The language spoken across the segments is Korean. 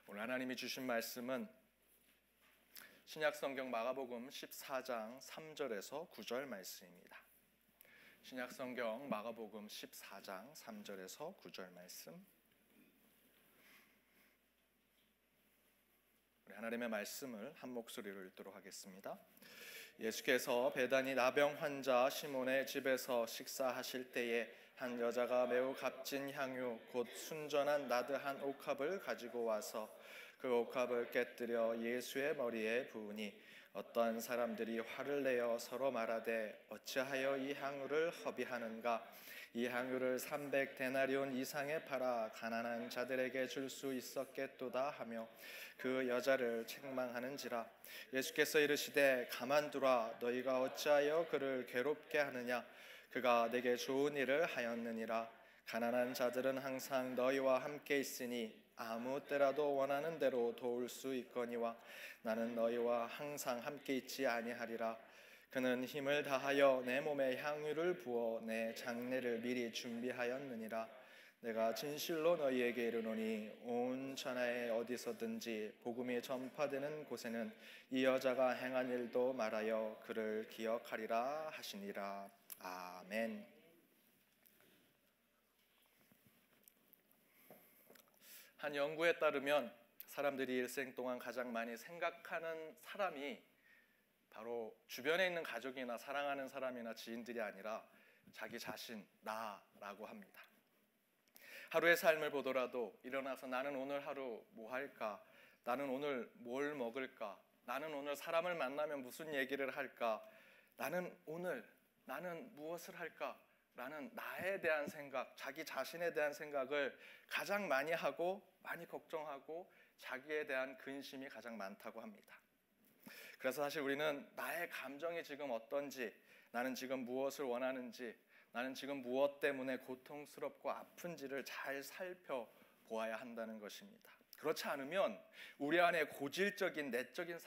오늘 하나님이 주신 말씀은 신약성경 마가복음 14장 3절에서 9절 말씀입니다. 신약성경 마가복음 14장 3절에서 9절 말씀. 우리 하나님의 말씀을 한 목소리로 읽도록 하겠습니다. 예수께서 베다니 나병 환자 시몬의 집에서 식사하실 때에 한 여자가 매우 값진 향유 곧 순전한 나드 한 옥합을 가지고 와서 그 옥합을 깨뜨려 예수의 머리에 부으니 어떠한 사람들이 화를 내어 서로 말하되 어찌하여 이 향유를 허비하는가? 이 향유를 300데나리온 이상에 팔아 가난한 자들에게 줄 수 있었겠도다 하며 그 여자를 책망하는지라. 예수께서 이르시되 가만두라. 너희가 어찌하여 그를 괴롭게 하느냐? 그가 내게 좋은 일을 하였느니라. 가난한 자들은 항상 너희와 함께 있으니 아무 때라도 원하는 대로 도울 수 있거니와 나는 너희와 항상 함께 있지 아니하리라. 그는 힘을 다하여 내 몸에 향유를 부어 내 장례를 미리 준비하였느니라. 내가 진실로 너희에게 이르노니 온 천하에 어디서든지 복음이 전파되는 곳에는 이 여자가 행한 일도 말하여 그를 기억하리라 하시니라. 아멘. 한 연구에 따르면 사람들이 일생 동안 가장 많이 생각하는 사람이 바로 주변에 있는 가족이나 사랑하는 사람이나 지인들이 아니라 자기 자신, 나라고 합니다. 하루의 삶을 보더라도 일어나서 나는 오늘 하루 뭐 할까? 나는 오늘 뭘 먹을까? 나는 오늘 사람을 만나면 무슨 얘기를 할까? 나는 무엇을 할까? 라는 나에 대한 생각, 자기 자신에 대한 생각을 가장 많이 하고 많이 걱정하고 자기에 대한 근심이 가장 많다고 합니다. 그래서 사실 우리는 나의 감정이 지금 어떤지, 나는 지금 무엇을 원하는지, 나는 지금 무엇 때문에 고통스럽고 아픈지를 잘 살펴보아야 한다는 것입니다. 그렇지 않으면 우리 안에 고질적인 내적인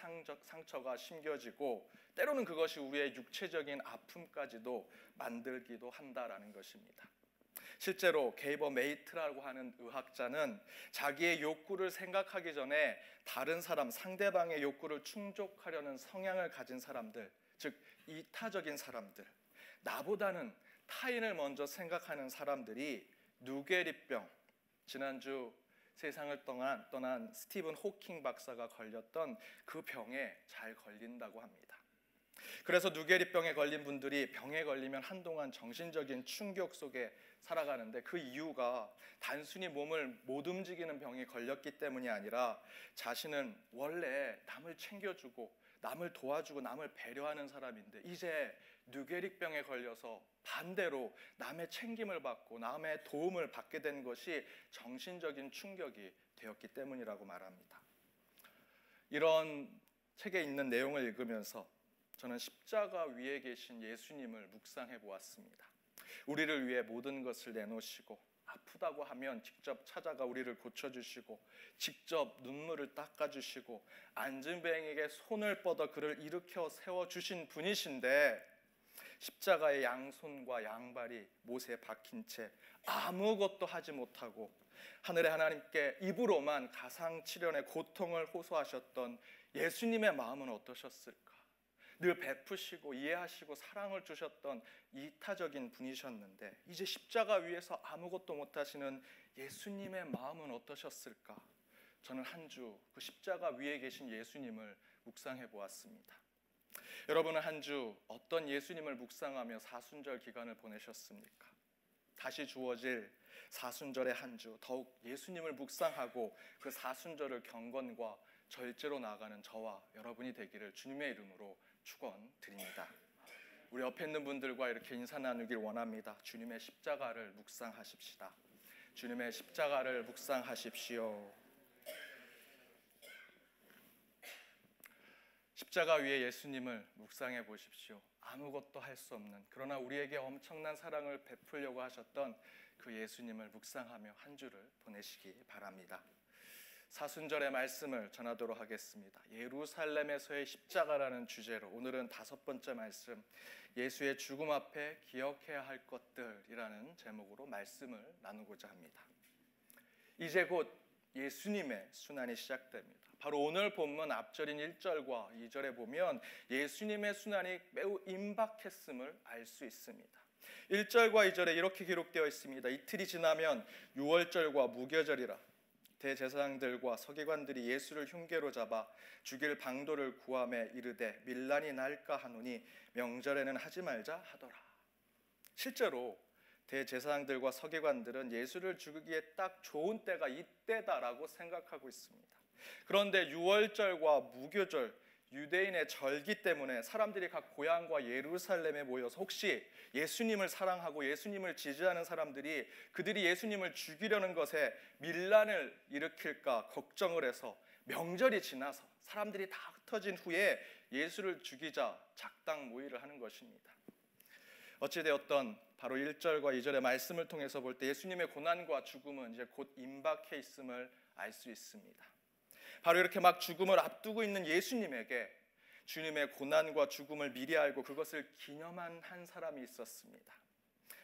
상처가 심겨지고 때로는 그것이 우리의 육체적인 아픔까지도 만들기도 한다라는 것입니다. 실제로 게이버 메이트라고 하는 의학자는 자기의 욕구를 생각하기 전에 다른 사람, 상대방의 욕구를 충족하려는 성향을 가진 사람들, 즉 이타적인 사람들, 나보다는 타인을 먼저 생각하는 사람들이 누게리병, 지난주 세상을 떠난 스티븐 호킹 박사가 걸렸던 그 병에 잘 걸린다고 합니다. 그래서 누게리병에 걸린 분들이 병에 걸리면 한동안 정신적인 충격 속에 살아가는데 그 이유가 단순히 몸을 못 움직이는 병에 걸렸기 때문이 아니라 자신은 원래 남을 챙겨주고 남을 도와주고 남을 배려하는 사람인데 이제 누게릭병에 걸려서 반대로 남의 챙김을 받고 남의 도움을 받게 된 것이 정신적인 충격이 되었기 때문이라고 말합니다. 이런 책에 있는 내용을 읽으면서 저는 십자가 위에 계신 예수님을 묵상해 보았습니다. 우리를 위해 모든 것을 내놓으시고 아프다고 하면 직접 찾아가 우리를 고쳐주시고 직접 눈물을 닦아주시고 안진뱅에게 손을 뻗어 그를 일으켜 세워주신 분이신데 십자가의 양손과 양발이 못에 박힌 채 아무것도 하지 못하고 하늘의 하나님께 입으로만 가상칠연의 고통을 호소하셨던 예수님의 마음은 어떠셨을까? 늘 베푸시고 이해하시고 사랑을 주셨던 이타적인 분이셨는데 이제 십자가 위에서 아무것도 못하시는 예수님의 마음은 어떠셨을까? 저는 한 주 그 십자가 위에 계신 예수님을 묵상해 보았습니다. 여러분은 한 주 어떤 예수님을 묵상하며 사순절 기간을 보내셨습니까? 다시 주어질 사순절의 한 주 더욱 예수님을 묵상하고 그 사순절을 경건과 절제로 나아가는 저와 여러분이 되기를 주님의 이름으로 축원드립니다. 우리 옆에 있는 분들과 이렇게 인사 나누길 원합니다. 주님의 십자가를 묵상하십시다. 주님의 십자가를 묵상하십시오. 십자가 위에 예수님을 묵상해 보십시오. 아무것도 할 수 없는 그러나 우리에게 엄청난 사랑을 베풀려고 하셨던 그 예수님을 묵상하며 한 주를 보내시기 바랍니다. 사순절의 말씀을 전하도록 하겠습니다. 예루살렘에서의 십자가라는 주제로 오늘은 5번째 말씀, 예수의 죽음 앞에 기억해야 할 것들이라는 제목으로 말씀을 나누고자 합니다. 이제 곧 예수님의 순환이 시작됩니다. 바로 오늘 본문 앞절인 1절과 2절에 보면 예수님의 순환이 매우 임박했음을 알 수 있습니다. 1절과 2절에 이렇게 기록되어 있습니다. 이틀이 지나면 유월절과 무교절이라 대제사장들과 서기관들이 예수를 흉계로 잡아 죽일 방도를 구하매 이르되 밀란이 날까 하노니 명절에는 하지 말자 하더라. 실제로 대제사장들과 서기관들은 예수를 죽이기에 딱 좋은 때가 이때다라고 생각하고 있습니다. 그런데 유월절과 무교절, 유대인의 절기 때문에 사람들이 각 고향과 예루살렘에 모여서 혹시 예수님을 사랑하고 예수님을 지지하는 사람들이 그들이 예수님을 죽이려는 것에 밀란을 일으킬까 걱정을 해서 명절이 지나서 사람들이 다 흩어진 후에 예수를 죽이자 작당 모의를 하는 것입니다. 어찌되었던 바로 1절과 2절의 말씀을 통해서 볼 때 예수님의 고난과 죽음은 이제 곧 임박해 있음을 알 수 있습니다. 바로 이렇게 막 죽음을 앞두고 있는 예수님에게 주님의 고난과 죽음을 미리 알고 그것을 기념한 한 사람이 있었습니다.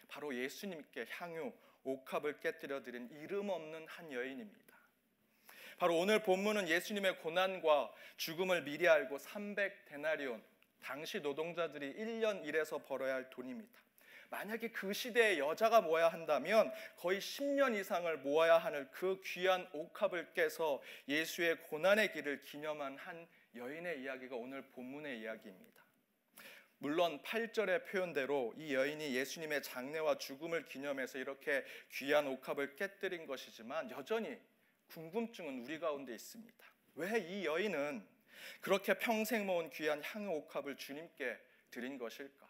바로 예수님께 향유, 옥합을 깨뜨려 드린 이름 없는 한 여인입니다. 바로 오늘 본문은 예수님의 고난과 죽음을 미리 알고 300데나리온, 당시 노동자들이 1년 일해서 벌어야 할 돈입니다. 만약에 그 시대에 여자가 모아야 한다면 거의 10년 이상을 모아야 하는 그 귀한 옥합을 깨서 예수의 고난의 길을 기념한 한 여인의 이야기가 오늘 본문의 이야기입니다. 물론 8절의 표현대로 이 여인이 예수님의 장례와 죽음을 기념해서 이렇게 귀한 옥합을 깨뜨린 것이지만 여전히 궁금증은 우리 가운데 있습니다. 왜 이 여인은 그렇게 평생 모은 귀한 향유 옥합을 주님께 드린 것일까?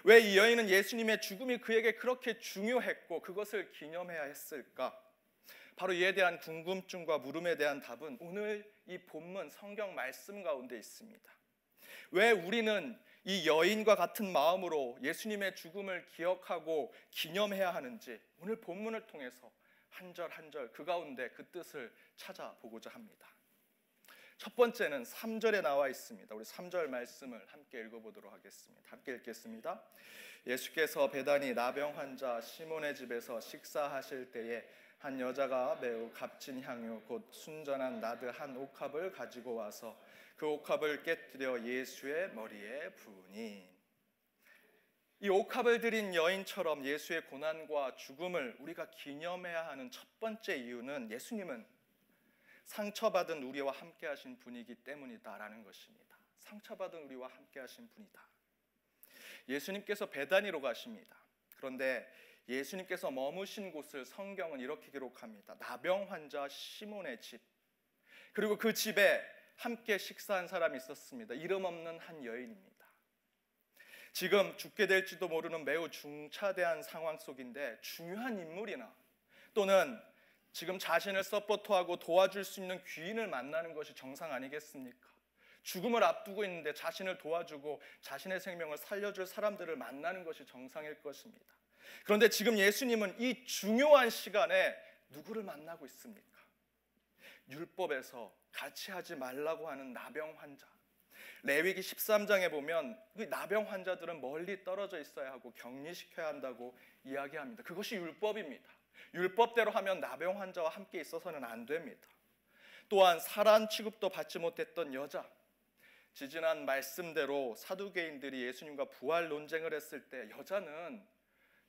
왜 이 여인은 예수님의 죽음이 그에게 그렇게 중요했고 그것을 기념해야 했을까? 바로 이에 대한 궁금증과 물음에 대한 답은 오늘 이 본문 성경 말씀 가운데 있습니다. 왜 우리는 이 여인과 같은 마음으로 예수님의 죽음을 기억하고 기념해야 하는지 오늘 본문을 통해서 한 절 한 절 그 가운데 그 뜻을 찾아보고자 합니다. 첫 번째는 3절에 나와 있습니다. 우리 3절 말씀을 함께 읽어보도록 하겠습니다. 함께 읽겠습니다. 예수께서 베다니 나병 환자 시몬의 집에서 식사하실 때에 한 여자가 매우 값진 향유 곧 순전한 나드 한 옥합을 가지고 와서 그 옥합을 깨뜨려 예수의 머리에 부으니. 이 옥합을 드린 여인처럼 예수의 고난과 죽음을 우리가 기념해야 하는 첫 번째 이유는 예수님은 상처받은 우리와 함께 하신 분이기 때문이다라는 것입니다. 상처받은 우리와 함께 하신 분이다. 예수님께서 베다니로 가십니다. 그런데 예수님께서 머무신 곳을 성경은 이렇게 기록합니다. 나병 환자 시몬의 집. 그리고 그 집에 함께 식사한 사람이 있었습니다. 이름 없는 한 여인입니다. 지금 죽게 될지도 모르는 매우 중차대한 상황 속인데 중요한 인물이나 또는 지금 자신을 서포트하고 도와줄 수 있는 귀인을 만나는 것이 정상 아니겠습니까? 죽음을 앞두고 있는데 자신을 도와주고 자신의 생명을 살려줄 사람들을 만나는 것이 정상일 것입니다. 그런데 지금 예수님은 이 중요한 시간에 누구를 만나고 있습니까? 율법에서 같이 하지 말라고 하는 나병 환자. 레위기 13장에 보면 그 나병 환자들은 멀리 떨어져 있어야 하고 격리시켜야 한다고 이야기합니다. 그것이 율법입니다. 율법대로 하면 나병 환자와 함께 있어서는 안 됩니다. 또한 사람 취급도 받지 못했던 여자, 지지난 말씀대로 사두개인들이 예수님과 부활 논쟁을 했을 때 여자는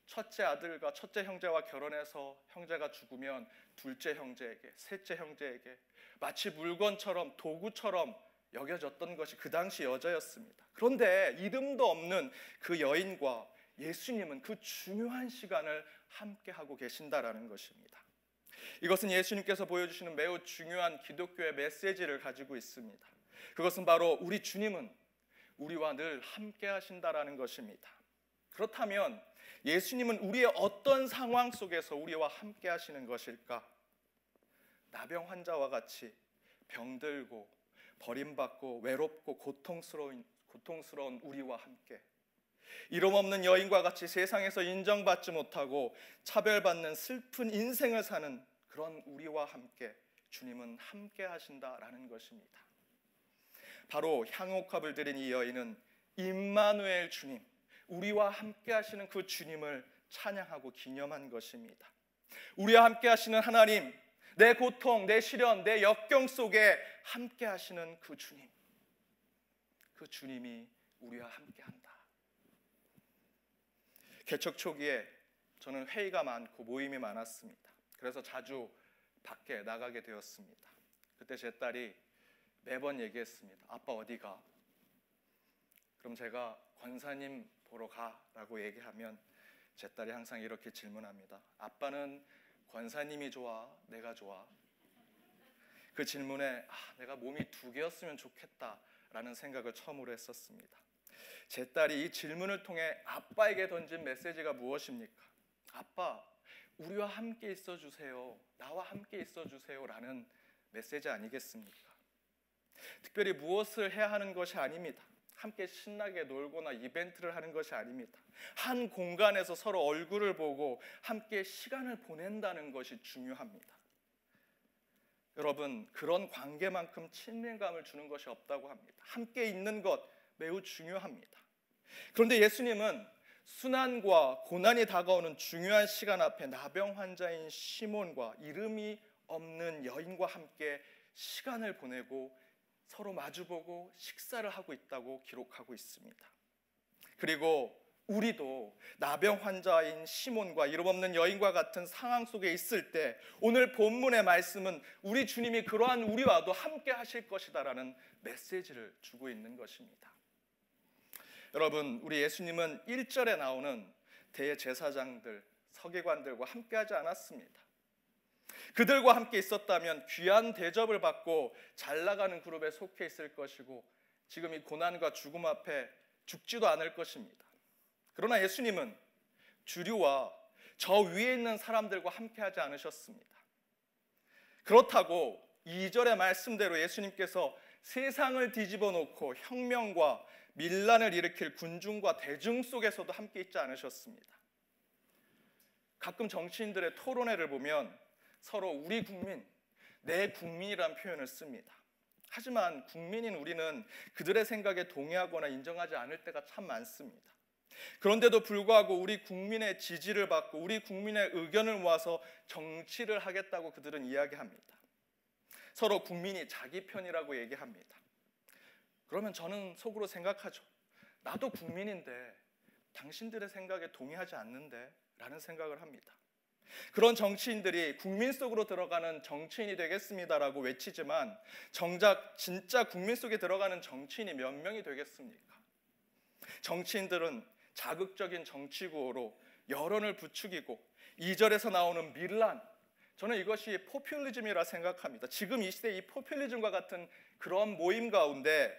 첫째 아들과 첫째 형제와 결혼해서 형제가 죽으면 둘째 형제에게, 셋째 형제에게 마치 물건처럼 도구처럼 여겨졌던 것이 그 당시 여자였습니다. 그런데 이름도 없는 그 여인과 예수님은 그 중요한 시간을 함께하고 계신다라는 것입니다. 이것은 예수님께서 보여주시는 매우 중요한 기독교의 메시지를 가지고 있습니다. 그것은 바로 우리 주님은 우리와 늘 함께 하신다라는 것입니다. 그렇다면 예수님은 우리의 어떤 상황 속에서 우리와 함께 하시는 것일까? 나병 환자와 같이 병들고 버림받고 외롭고 고통스러운 우리와 함께, 이름 없는 여인과 같이 세상에서 인정받지 못하고 차별받는 슬픈 인생을 사는 그런 우리와 함께 주님은 함께 하신다라는 것입니다. 바로 향옥합을 드린 이 여인은 임마누엘 주님, 우리와 함께 하시는 그 주님을 찬양하고 기념한 것입니다. 우리와 함께 하시는 하나님, 내 고통, 내 시련, 내 역경 속에 함께 하시는 그 주님, 그 주님이 우리와 함께 한다. 개척 초기에 저는 회의가 많고 모임이 많았습니다. 그래서 자주 밖에 나가게 되었습니다. 그때 제 딸이 매번 얘기했습니다. 아빠 어디 가? 그럼 제가 권사님 보러 가라고 얘기하면 제 딸이 항상 이렇게 질문합니다. 아빠는 권사님이 좋아? 내가 좋아? 그 질문에 내가 몸이 2개였으면 좋겠다라는 생각을 처음으로 했었습니다. 제 딸이 이 질문을 통해 아빠에게 던진 메시지가 무엇입니까? 아빠, 우리와 함께 있어주세요. 나와 함께 있어주세요 라는 메시지 아니겠습니까? 특별히 무엇을 해야 하는 것이 아닙니다. 함께 신나게 놀거나 이벤트를 하는 것이 아닙니다. 한 공간에서 서로 얼굴을 보고 함께 시간을 보낸다는 것이 중요합니다. 여러분, 그런 관계만큼 친밀감을 주는 것이 없다고 합니다. 함께 있는 것 매우 중요합니다. 그런데 예수님은 순환과 고난이 다가오는 중요한 시간 앞에 나병 환자인 시몬과 이름이 없는 여인과 함께 시간을 보내고 서로 마주보고 식사를 하고 있다고 기록하고 있습니다. 그리고 우리도 나병 환자인 시몬과 이름 없는 여인과 같은 상황 속에 있을 때 오늘 본문의 말씀은 우리 주님이 그러한 우리와도 함께 하실 것이다라는 메시지를 주고 있는 것입니다. 여러분, 우리 예수님은 1절에 나오는 대제사장들, 서기관들과 함께 하지 않았습니다. 그들과 함께 있었다면 귀한 대접을 받고 잘 나가는 그룹에 속해 있을 것이고 지금 이 고난과 죽음 앞에 죽지도 않을 것입니다. 그러나 예수님은 주류와 저 위에 있는 사람들과 함께 하지 않으셨습니다. 그렇다고 2절의 말씀대로 예수님께서 세상을 뒤집어 놓고 혁명과 밀란을 일으킬 군중과 대중 속에서도 함께 있지 않으셨습니다. 가끔 정치인들의 토론회를 보면 서로 우리 국민, 내 국민이라는 표현을 씁니다. 하지만 국민인 우리는 그들의 생각에 동의하거나 인정하지 않을 때가 참 많습니다. 그런데도 불구하고 우리 국민의 지지를 받고 우리 국민의 의견을 모아서 정치를 하겠다고 그들은 이야기합니다. 서로 국민이 자기 편이라고 얘기합니다. 그러면 저는 속으로 생각하죠. 나도 국민인데 당신들의 생각에 동의하지 않는데 라는 생각을 합니다. 그런 정치인들이 국민 속으로 들어가는 정치인이 되겠습니다라고 외치지만 정작 진짜 국민 속에 들어가는 정치인이 몇 명이 되겠습니까? 정치인들은 자극적인 정치 구호로 여론을 부추기고 2절에서 나오는 밀란, 저는 이것이 포퓰리즘이라 생각합니다. 지금 이 시대 이 포퓰리즘과 같은 그런 모임 가운데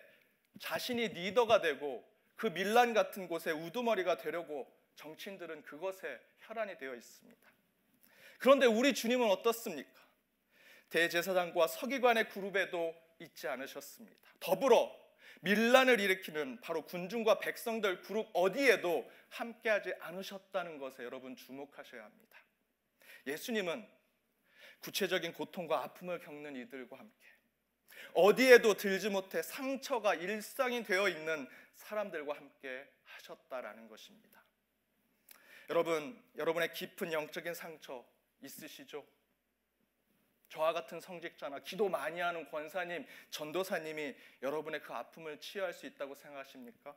자신이 리더가 되고 그 밀란 같은 곳에 우두머리가 되려고 정치인들은 그것에 혈안이 되어 있습니다. 그런데 우리 주님은 어떻습니까? 대제사장과 서기관의 그룹에도 있지 않으셨습니다. 더불어 밀란을 일으키는 바로 군중과 백성들 그룹 어디에도 함께하지 않으셨다는 것에 여러분 주목하셔야 합니다. 예수님은 구체적인 고통과 아픔을 겪는 이들과 함께 어디에도 들지 못해 상처가 일상이 되어 있는 사람들과 함께 하셨다라는 것입니다. 여러분, 여러분의 깊은 영적인 상처 있으시죠? 저와 같은 성직자나 기도 많이 하는 권사님, 전도사님이 여러분의 그 아픔을 치유할 수 있다고 생각하십니까?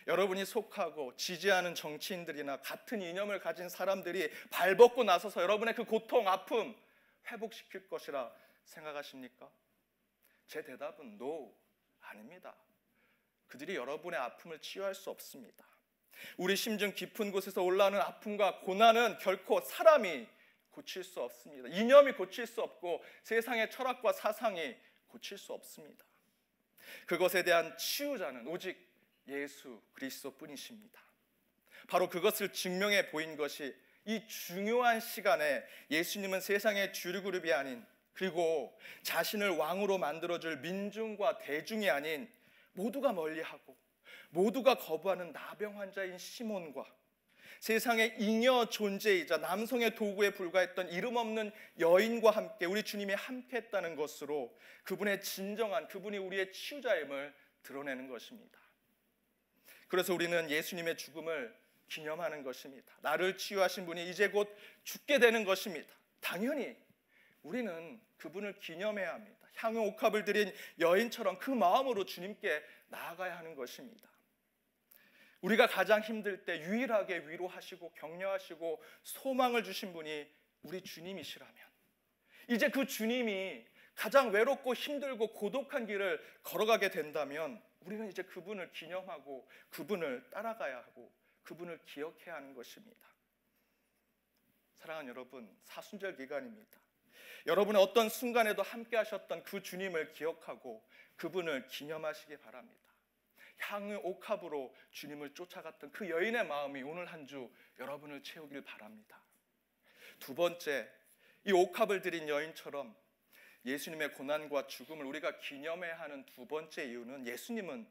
여러분이 속하고 지지하는 정치인들이나 같은 이념을 가진 사람들이 발벗고 나서서 여러분의 그 고통, 아픔 회복시킬 것이라 생각하십니까? 제 대답은 no, 아닙니다. 그들이 여러분의 아픔을 치유할 수 없습니다. 우리 심정 깊은 곳에서 올라오는 아픔과 고난은 결코 사람이 고칠 수 없습니다. 이념이 고칠 수 없고 세상의 철학과 사상이 고칠 수 없습니다. 그것에 대한 치유자는 오직 예수 그리스도뿐이십니다. 바로 그것을 증명해 보인 것이 이 중요한 시간에 예수님은 세상의 주류 그룹이 아닌 그리고 자신을 왕으로 만들어줄 민중과 대중이 아닌 모두가 멀리하고 모두가 거부하는 나병 환자인 시몬과 세상의 잉여 존재이자 남성의 도구에 불과했던 이름 없는 여인과 함께 우리 주님이 함께했다는 것으로 그분의 진정한, 그분이 우리의 치유자임을 드러내는 것입니다. 그래서 우리는 예수님의 죽음을 기념하는 것입니다. 나를 치유하신 분이 이제 곧 죽게 되는 것입니다. 당연히 우리는 그분을 기념해야 합니다. 향유 옥합을 드린 여인처럼 그 마음으로 주님께 나아가야 하는 것입니다. 우리가 가장 힘들 때 유일하게 위로하시고 격려하시고 소망을 주신 분이 우리 주님이시라면, 이제 그 주님이 가장 외롭고 힘들고 고독한 길을 걸어가게 된다면 우리는 이제 그분을 기념하고 그분을 따라가야 하고 그분을 기억해야 하는 것입니다. 사랑하는 여러분, 사순절 기간입니다. 여러분의 어떤 순간에도 함께 하셨던 그 주님을 기억하고 그분을 기념하시기 바랍니다. 향유 옥합으로 주님을 쫓아갔던 그 여인의 마음이 오늘 한 주 여러분을 채우길 바랍니다. 두 번째, 이 옥합을 드린 여인처럼 예수님의 고난과 죽음을 우리가 기념해야 하는 두 번째 이유는 예수님은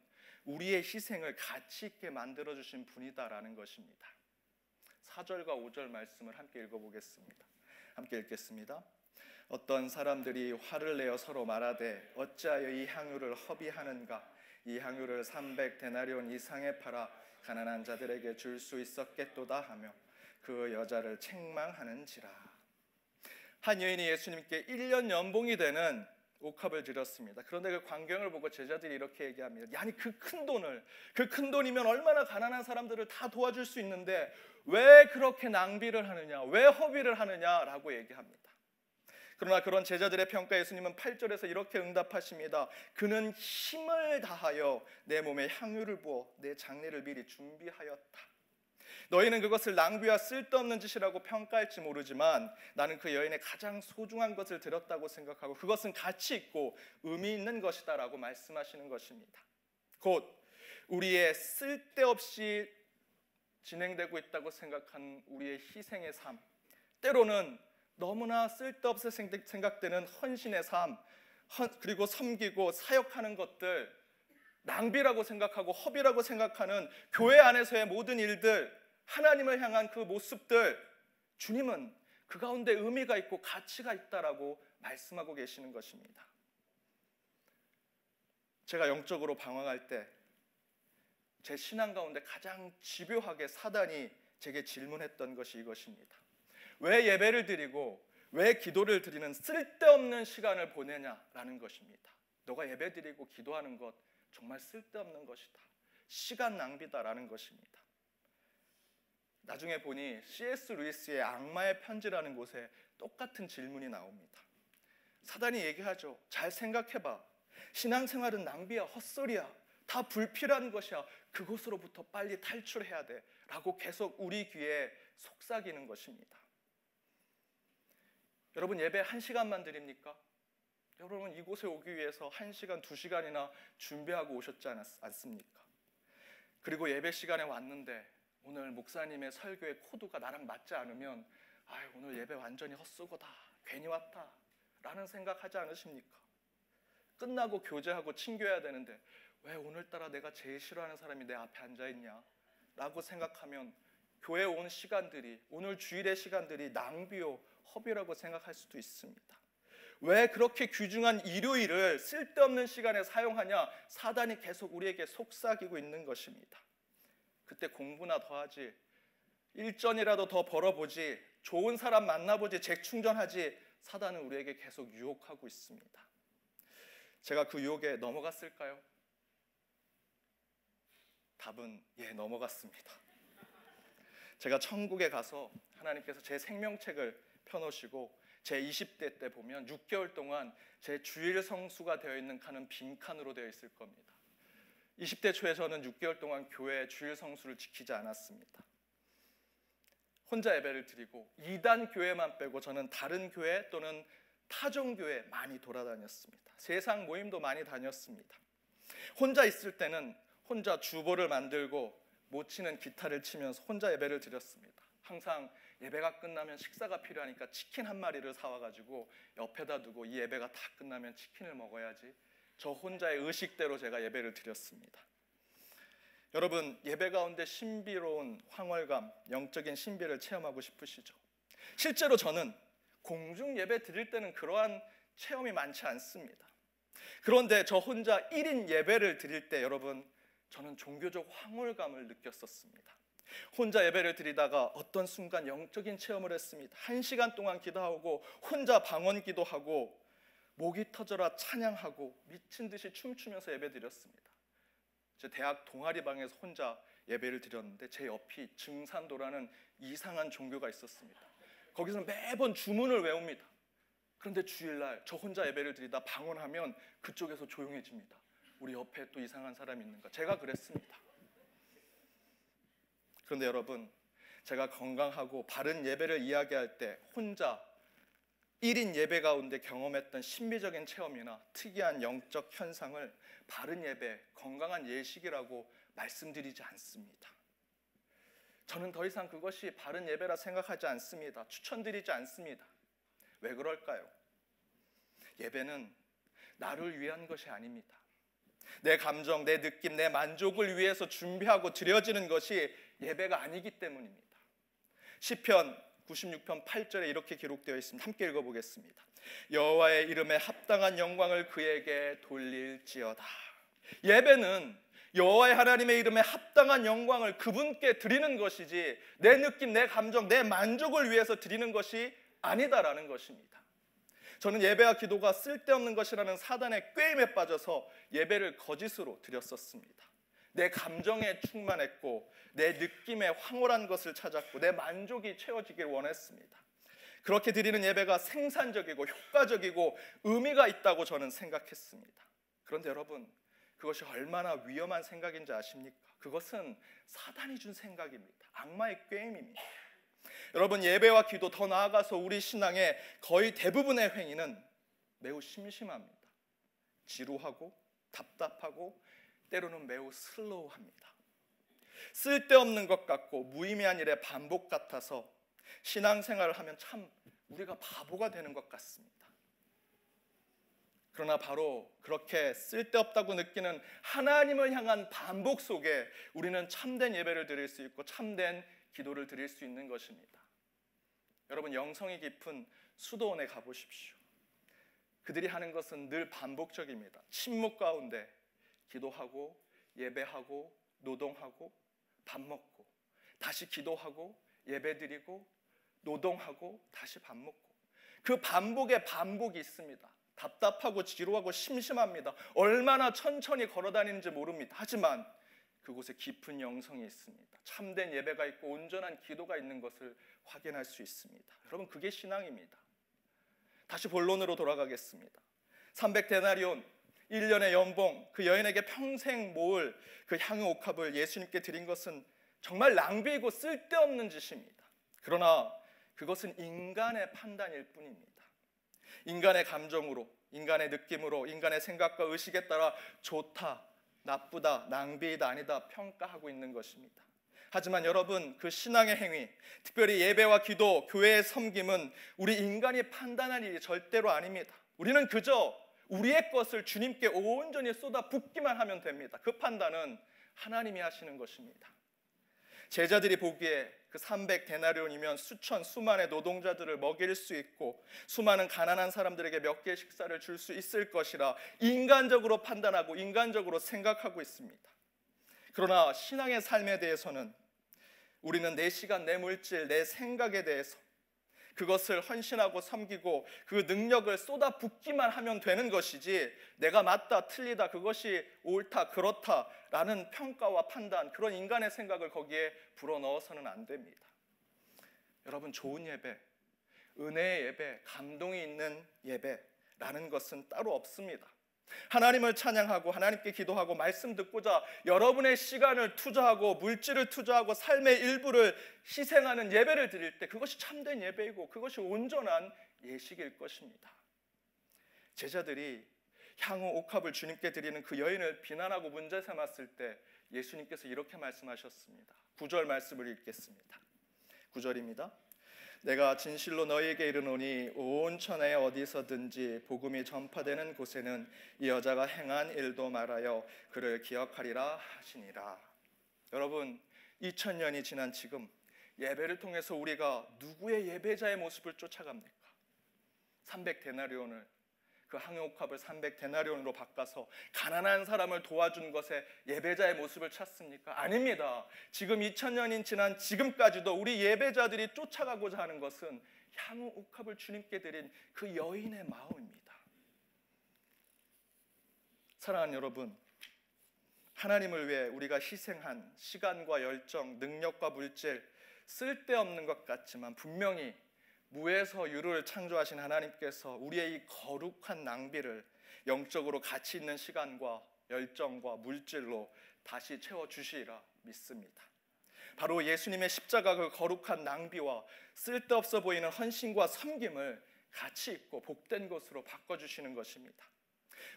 우리의 희생을 가치 있게 만들어주신 분이다라는 것입니다. 4절과 5절 말씀을 함께 읽어보겠습니다. 함께 읽겠습니다. 어떤 사람들이 화를 내어 서로 말하되 어찌하여 이 향유를 허비하는가? 이 향유를 300데나리온 이상에 팔아 가난한 자들에게 줄 수 있었겠도다 하며 그 여자를 책망하는지라. 한 여인이 예수님께 1년 연봉이 되는 옥합을 드렸습니다. 그런데 그 광경을 보고 제자들이 이렇게 얘기합니다. 아니 그 큰 돈이면 얼마나 가난한 사람들을 다 도와줄 수 있는데 왜 그렇게 낭비를 하느냐, 왜 허비를 하느냐라고 얘기합니다. 그러나 그런 제자들의 평가에 예수님은 8절에서 이렇게 응답하십니다. 그는 힘을 다하여 내 몸에 향유를 부어 내 장례를 미리 준비하였다. 너희는 그것을 낭비와 쓸데없는 짓이라고 평가할지 모르지만 나는 그 여인의 가장 소중한 것을 드렸다고 생각하고 그것은 가치 있고 의미 있는 것이다 라고 말씀하시는 것입니다. 곧 우리의 쓸데없이 진행되고 있다고 생각한 우리의 희생의 삶, 때로는 너무나 쓸데없이 생각되는 헌신의 삶, 그리고 섬기고 사역하는 것들, 낭비라고 생각하고 허비라고 생각하는 교회 안에서의 모든 일들, 하나님을 향한 그 모습들, 주님은 그 가운데 의미가 있고 가치가 있다라고 말씀하고 계시는 것입니다. 제가 영적으로 방황할 때 제 신앙 가운데 가장 집요하게 사단이 제게 질문했던 것이 이것입니다. 왜 예배를 드리고 왜 기도를 드리는 쓸데없는 시간을 보내냐라는 것입니다. 너가 예배 드리고 기도하는 것 정말 쓸데없는 것이다, 시간 낭비다라는 것입니다. 나중에 보니 C.S. 루이스의 악마의 편지라는 곳에 똑같은 질문이 나옵니다. 사단이 얘기하죠. 잘 생각해봐. 신앙생활은 낭비야, 헛소리야, 다 불필요한 것이야. 그곳으로부터 빨리 탈출해야 돼 라고 계속 우리 귀에 속삭이는 것입니다. 여러분, 예배 1시간만 드립니까? 여러분, 이곳에 오기 위해서 1시간, 2시간이나 준비하고 오셨지 않습니까? 그리고 예배 시간에 왔는데 오늘 목사님의 설교의 코드가 나랑 맞지 않으면 오늘 예배 완전히 헛수고다, 괜히 왔다 라는 생각하지 않으십니까? 끝나고 교제하고 친교해야 되는데 왜 오늘따라 내가 제일 싫어하는 사람이 내 앞에 앉아있냐 라고 생각하면 교회 온 시간들이, 오늘 주일의 시간들이 낭비요, 허비라고 생각할 수도 있습니다. 왜 그렇게 귀중한 일요일을 쓸데없는 시간에 사용하냐? 사단이 계속 우리에게 속삭이고 있는 것입니다. 그때 공부나 더 하지, 일전이라도 더 벌어보지, 좋은 사람 만나보지, 재충전하지, 사단은 우리에게 계속 유혹하고 있습니다. 제가 그 유혹에 넘어갔을까요? 답은 예, 넘어갔습니다. 제가 천국에 가서 하나님께서 제 생명책을 펴놓으시고 제 20대 때 보면 6개월 동안 제 주일 성수가 되어 있는 칸은 빈 칸으로 되어 있을 겁니다. 20대 초에 저는 6개월 동안 교회 주일 성수를 지키지 않았습니다. 혼자 예배를 드리고 2단 교회만 빼고 저는 다른 교회 또는 타종교회 많이 돌아다녔습니다. 세상 모임도 많이 다녔습니다. 혼자 있을 때는 혼자 주보를 만들고 못 치는 기타를 치면서 혼자 예배를 드렸습니다. 항상 예배가 끝나면 식사가 필요하니까 치킨 한 마리를 사와가지고 옆에다 두고 이 예배가 다 끝나면 치킨을 먹어야지, 저 혼자의 의식대로 제가 예배를 드렸습니다. 여러분, 예배 가운데 신비로운 황홀감, 영적인 신비를 체험하고 싶으시죠? 실제로 저는 공중 예배 드릴 때는 그러한 체험이 많지 않습니다. 그런데 저 혼자 1인 예배를 드릴 때 여러분, 저는 종교적 황홀감을 느꼈었습니다. 혼자 예배를 드리다가 어떤 순간 영적인 체험을 했습니다. 1시간 동안 기도하고 혼자 방언 기도하고 목이 터져라 찬양하고 미친 듯이 춤추면서 예배 드렸습니다. 제 대학 동아리방에서 혼자 예배를 드렸는데 제 옆이 증산도라는 이상한 종교가 있었습니다. 거기서는 매번 주문을 외웁니다. 그런데 주일날 저 혼자 예배를 드리다 방언하면 그쪽에서 조용해집니다. 우리 옆에 또 이상한 사람이 있는가? 제가 그랬습니다. 그런데 여러분, 제가 건강하고 바른 예배를 이야기할 때 혼자 1인 예배 가운데 경험했던 신비적인 체험이나 특이한 영적 현상을 바른 예배, 건강한 예식이라고 말씀드리지 않습니다. 저는 더 이상 그것이 바른 예배라 생각하지 않습니다. 추천드리지 않습니다. 왜 그럴까요? 예배는 나를 위한 것이 아닙니다. 내 감정, 내 느낌, 내 만족을 위해서 준비하고 드려지는 것이 예배가 아니기 때문입니다. 시편 96편 8절에 이렇게 기록되어 있습니다. 함께 읽어보겠습니다. 여호와의 이름에 합당한 영광을 그에게 돌릴지어다. 예배는 여호와의 하나님의 이름에 합당한 영광을 그분께 드리는 것이지 내 느낌, 내 감정, 내 만족을 위해서 드리는 것이 아니다라는 것입니다. 저는 예배와 기도가 쓸데없는 것이라는 사단의 꾀임에 빠져서 예배를 거짓으로 드렸었습니다. 내 감정에 충만했고 내 느낌에 황홀한 것을 찾았고 내 만족이 채워지길 원했습니다. 그렇게 드리는 예배가 생산적이고 효과적이고 의미가 있다고 저는 생각했습니다. 그런데 여러분, 그것이 얼마나 위험한 생각인지 아십니까? 그것은 사단이 준 생각입니다. 악마의 꾀임입니다. 여러분, 예배와 기도, 더 나아가서 우리 신앙의 거의 대부분의 행위는 매우 심심합니다. 지루하고 답답하고 때로는 매우 슬로우합니다. 쓸데없는 것 같고 무의미한 일의 반복 같아서 신앙생활을 하면 참 우리가 바보가 되는 것 같습니다. 그러나 바로 그렇게 쓸데없다고 느끼는 하나님을 향한 반복 속에 우리는 참된 예배를 드릴 수 있고 참된 기도를 드릴 수 있는 것입니다. 여러분, 영성이 깊은 수도원에 가보십시오. 그들이 하는 것은 늘 반복적입니다. 침묵 가운데 기도하고 예배하고 노동하고 밥 먹고 다시 기도하고 예배드리고 노동하고 다시 밥 먹고, 그 반복에 반복이 있습니다. 답답하고 지루하고 심심합니다. 얼마나 천천히 걸어다니는지 모릅니다. 하지만 그곳에 깊은 영성이 있습니다. 참된 예배가 있고 온전한 기도가 있는 것을 확인할 수 있습니다. 여러분, 그게 신앙입니다. 다시 본론으로 돌아가겠습니다. 300데나리온 1년의 연봉, 그 여인에게 평생 모을 그 향유 옥합을 예수님께 드린 것은 정말 낭비이고 쓸데없는 짓입니다. 그러나 그것은 인간의 판단일 뿐입니다. 인간의 감정으로, 인간의 느낌으로, 인간의 생각과 의식에 따라 좋다, 나쁘다, 낭비이다, 아니다 평가하고 있는 것입니다. 하지만 여러분, 그 신앙의 행위, 특별히 예배와 기도, 교회의 섬김은 우리 인간이 판단할 일이 절대로 아닙니다. 우리는 그저 우리의 것을 주님께 온전히 쏟아붓기만 하면 됩니다. 그 판단은 하나님이 하시는 것입니다. 제자들이 보기에 그 300데나리온이면 수많은 노동자들을 먹일 수 있고 수많은 가난한 사람들에게 몇 개의 식사를 줄 수 있을 것이라 인간적으로 판단하고 인간적으로 생각하고 있습니다. 그러나 신앙의 삶에 대해서는 우리는 내 시간, 내 물질, 내 생각에 대해서 그것을 헌신하고 섬기고 그 능력을 쏟아붓기만 하면 되는 것이지, 내가 맞다, 틀리다, 그것이 옳다, 그렇다라는 평가와 판단, 그런 인간의 생각을 거기에 불어넣어서는 안 됩니다. 여러분, 좋은 예배, 은혜의 예배, 감동이 있는 예배라는 것은 따로 없습니다. 하나님을 찬양하고 하나님께 기도하고 말씀 듣고자 여러분의 시간을 투자하고 물질을 투자하고 삶의 일부를 희생하는 예배를 드릴 때 그것이 참된 예배이고 그것이 온전한 예식일 것입니다. 제자들이 향후 옥합을 주님께 드리는 그 여인을 비난하고 문제 삼았을 때 예수님께서 이렇게 말씀하셨습니다. 9절 말씀을 읽겠습니다. 9절입니다. 내가 진실로 너희에게 이르노니 온 천하에 어디서든지 복음이 전파되는 곳에는 이 여자가 행한 일도 말하여 그를 기억하리라 하시니라. 여러분, 2000년이 지난 지금 예배를 통해서 우리가 누구의 예배자의 모습을 쫓아갑니까? 300데나리온을 그 향유옥합을 300데나리온으로 바꿔서 가난한 사람을 도와준 것에 예배자의 모습을 찾습니까? 아닙니다. 지금 2000년이 지난 지금까지도 우리 예배자들이 쫓아가고자 하는 것은 향유옥합을 주님께 드린 그 여인의 마음입니다. 사랑하는 여러분, 하나님을 위해 우리가 희생한 시간과 열정, 능력과 물질, 쓸데없는 것 같지만 분명히 무에서 유를 창조하신 하나님께서 우리의 이 거룩한 낭비를 영적으로 가치 있는 시간과 열정과 물질로 다시 채워주시리라 믿습니다. 바로 예수님의 십자가 그 거룩한 낭비와 쓸데없어 보이는 헌신과 섬김을 가치 있고 복된 것으로 바꿔주시는 것입니다.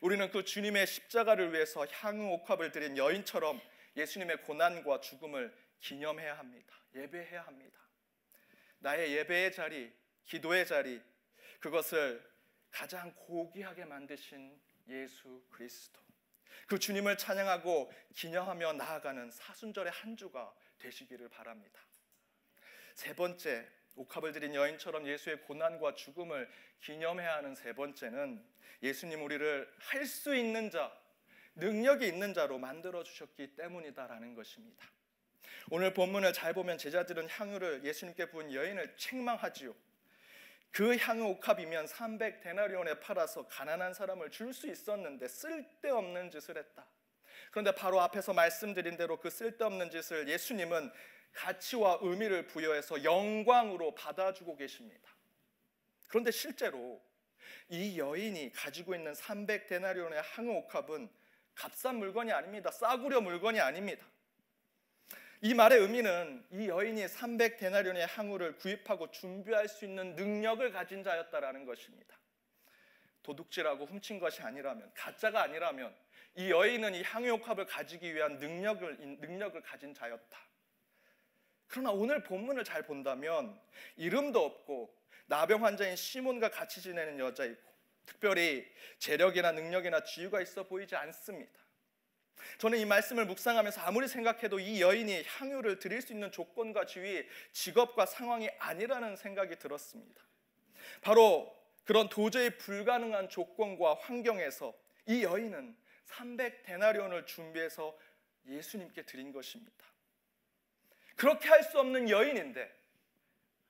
우리는 그 주님의 십자가를 위해서 향유옥합을 드린 여인처럼 예수님의 고난과 죽음을 기념해야 합니다. 예배해야 합니다. 나의 예배의 자리, 기도의 자리, 그것을 가장 고귀하게 만드신 예수 그리스도, 그 주님을 찬양하고 기념하며 나아가는 사순절의 한 주가 되시기를 바랍니다. 세 번째, 옥합을 드린 여인처럼 예수의 고난과 죽음을 기념해야 하는 세 번째는 예수님 우리를 할 수 있는 자, 능력이 있는 자로 만들어 주셨기 때문이다라는 것입니다. 오늘 본문을 잘 보면 제자들은 향유를 예수님께 부은 여인을 책망하지요. 그 향유 옥합이면 300데나리온에 팔아서 가난한 사람을 줄 수 있었는데 쓸데없는 짓을 했다. 그런데 바로 앞에서 말씀드린 대로 그 쓸데없는 짓을 예수님은 가치와 의미를 부여해서 영광으로 받아주고 계십니다. 그런데 실제로 이 여인이 가지고 있는 300데나리온의 향유 옥합은 값싼 물건이 아닙니다. 싸구려 물건이 아닙니다. 이 말의 의미는 이 여인이 300데나리온의 향유를 구입하고 준비할 수 있는 능력을 가진 자였다라는 것입니다. 도둑질하고 훔친 것이 아니라면, 가짜가 아니라면 이 여인은 이 향유옥합을 가지기 위한 능력을 가진 자였다. 그러나 오늘 본문을 잘 본다면 이름도 없고 나병 환자인 시몬과 같이 지내는 여자이고 특별히 재력이나 능력이나 지위가 있어 보이지 않습니다. 저는 이 말씀을 묵상하면서 아무리 생각해도 이 여인이 향유를 드릴 수 있는 조건과 지위, 직업과 상황이 아니라는 생각이 들었습니다. 바로 그런 도저히 불가능한 조건과 환경에서 이 여인은 300데나리온을 준비해서 예수님께 드린 것입니다. 그렇게 할 수 없는 여인인데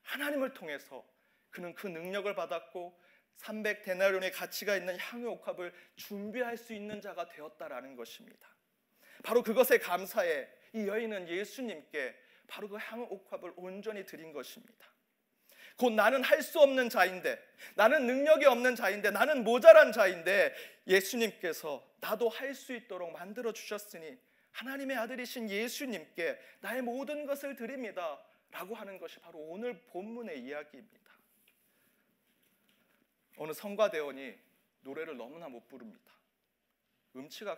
하나님을 통해서 그는 그 능력을 받았고 300데나리온의 가치가 있는 향유옥합을 준비할 수 있는 자가 되었다라는 것입니다. 바로 그것에 감사해 이 여인은 예수님께 바로 그 향유옥합을 온전히 드린 것입니다. 곧 나는 할 수 없는 자인데, 나는 능력이 없는 자인데, 나는 모자란 자인데 예수님께서 나도 할 수 있도록 만들어 주셨으니 하나님의 아들이신 예수님께 나의 모든 것을 드립니다 라고 하는 것이 바로 오늘 본문의 이야기입니다. 어느 성가대원이 노래를 너무나 못 부릅니다.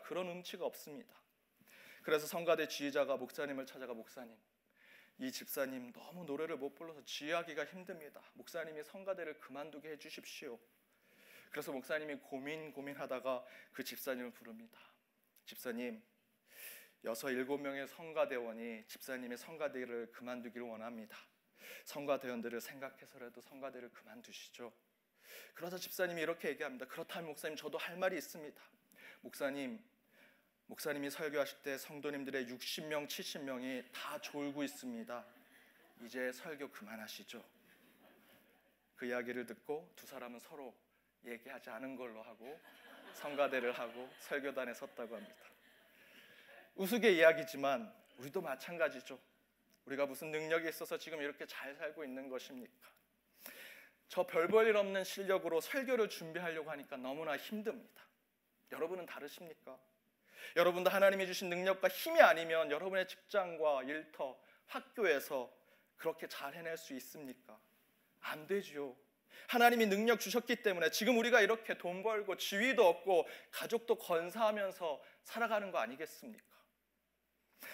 그런 음치가 없습니다. 그래서 성가대 지휘자가 목사님을 찾아가, 목사님, 이 집사님 너무 노래를 못 불러서 지휘하기가 힘듭니다. 목사님이 성가대를 그만두게 해주십시오. 그래서 목사님이 고민하다가 그 집사님을 부릅니다. 집사님, 6, 7명의 성가대원이 집사님의 성가대를 그만두기를 원합니다. 성가대원들을 생각해서라도 성가대를 그만두시죠. 그러자 집사님이 이렇게 얘기합니다. 그렇다면 목사님, 저도 할 말이 있습니다. 목사님이 설교하실 때 성도님들의 60명, 70명이 다 졸고 있습니다. 이제 설교 그만하시죠. 그 이야기를 듣고 두 사람은 서로 얘기하지 않은 걸로 하고 성가대를 하고 설교단에 섰다고 합니다. 우스개 이야기지만 우리도 마찬가지죠. 우리가 무슨 능력이 있어서 지금 이렇게 잘 살고 있는 것입니까? 저 별 볼 일 없는 실력으로 설교를 준비하려고 하니까 너무나 힘듭니다. 여러분은 다르십니까? 여러분도 하나님이 주신 능력과 힘이 아니면 여러분의 직장과 일터, 학교에서 그렇게 잘 해낼 수 있습니까? 안 되죠. 하나님이 능력 주셨기 때문에 지금 우리가 이렇게 돈 벌고 지위도 얻고 가족도 건사하면서 살아가는 거 아니겠습니까?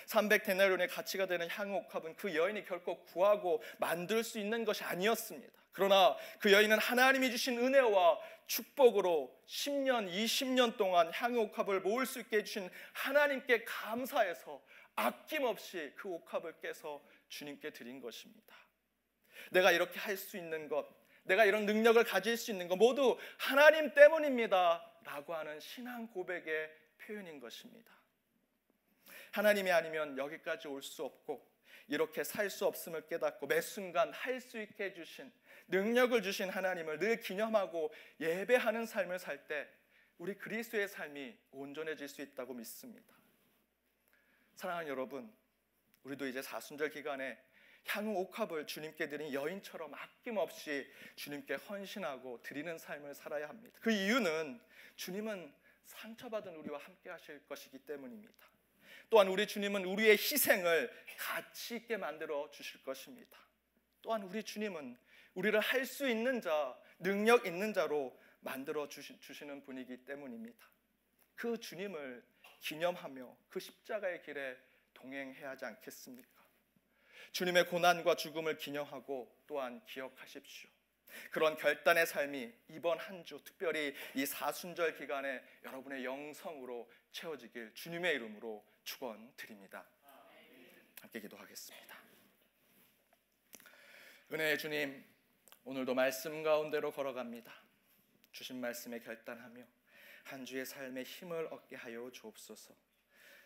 300데나리온의 가치가 되는 향유옥합은 그 여인이 결코 구하고 만들 수 있는 것이 아니었습니다. 그러나 그 여인은 하나님이 주신 은혜와 축복으로 10년, 20년 동안 향유옥합을 모을 수 있게 해주신 하나님께 감사해서 아낌없이 그 옥합을 깨서 주님께 드린 것입니다. 내가 이렇게 할 수 있는 것, 내가 이런 능력을 가질 수 있는 거 모두 하나님 때문입니다 라고 하는 신앙 고백의 표현인 것입니다. 하나님이 아니면 여기까지 올 수 없고 이렇게 살 수 없음을 깨닫고 매 순간 할 수 있게 해주신, 능력을 주신 하나님을 늘 기념하고 예배하는 삶을 살 때 우리 그리스도의 삶이 온전해질 수 있다고 믿습니다. 사랑하는 여러분, 우리도 이제 사순절 기간에 향후 옥합을 주님께 드린 여인처럼 아낌없이 주님께 헌신하고 드리는 삶을 살아야 합니다. 그 이유는 주님은 상처받은 우리와 함께 하실 것이기 때문입니다. 또한 우리 주님은 우리의 희생을 가치 있게 만들어 주실 것입니다. 또한 우리 주님은 우리를 할 수 있는 자, 능력 있는 자로 만들어 주시는 분이기 때문입니다. 그 주님을 기념하며 그 십자가의 길에 동행해야 하지 않겠습니까? 주님의 고난과 죽음을 기념하고 또한 기억하십시오. 그런 결단의 삶이 이번 한 주, 특별히 이 사순절 기간에 여러분의 영성으로 채워지길 주님의 이름으로 축원드립니다. 함께 기도하겠습니다. 은혜의 주님, 오늘도 말씀 가운데로 걸어갑니다. 주신 말씀에 결단하며 한 주의 삶에 힘을 얻게 하여 주옵소서.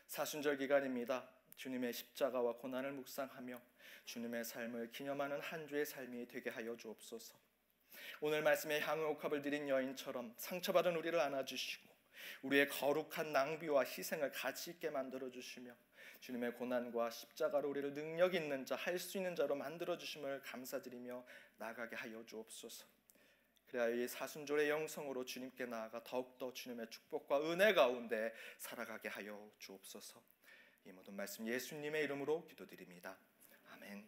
사순절 기간입니다. 주님의 십자가와 고난을 묵상하며 주님의 삶을 기념하는 한 주의 삶이 되게 하여 주옵소서. 오늘 말씀에 향후 옥합을 드린 여인처럼 상처받은 우리를 안아주시고 우리의 거룩한 낭비와 희생을 가치 있게 만들어 주시며 주님의 고난과 십자가로 우리를 능력 있는 자, 할 수 있는 자로 만들어 주심을 감사드리며 나아가게 하여 주옵소서. 그래야 이 사순절의 영성으로 주님께 나아가 더욱더 주님의 축복과 은혜 가운데 살아가게 하여 주옵소서. 이 모든 말씀 예수님의 이름으로 기도드립니다. 아멘.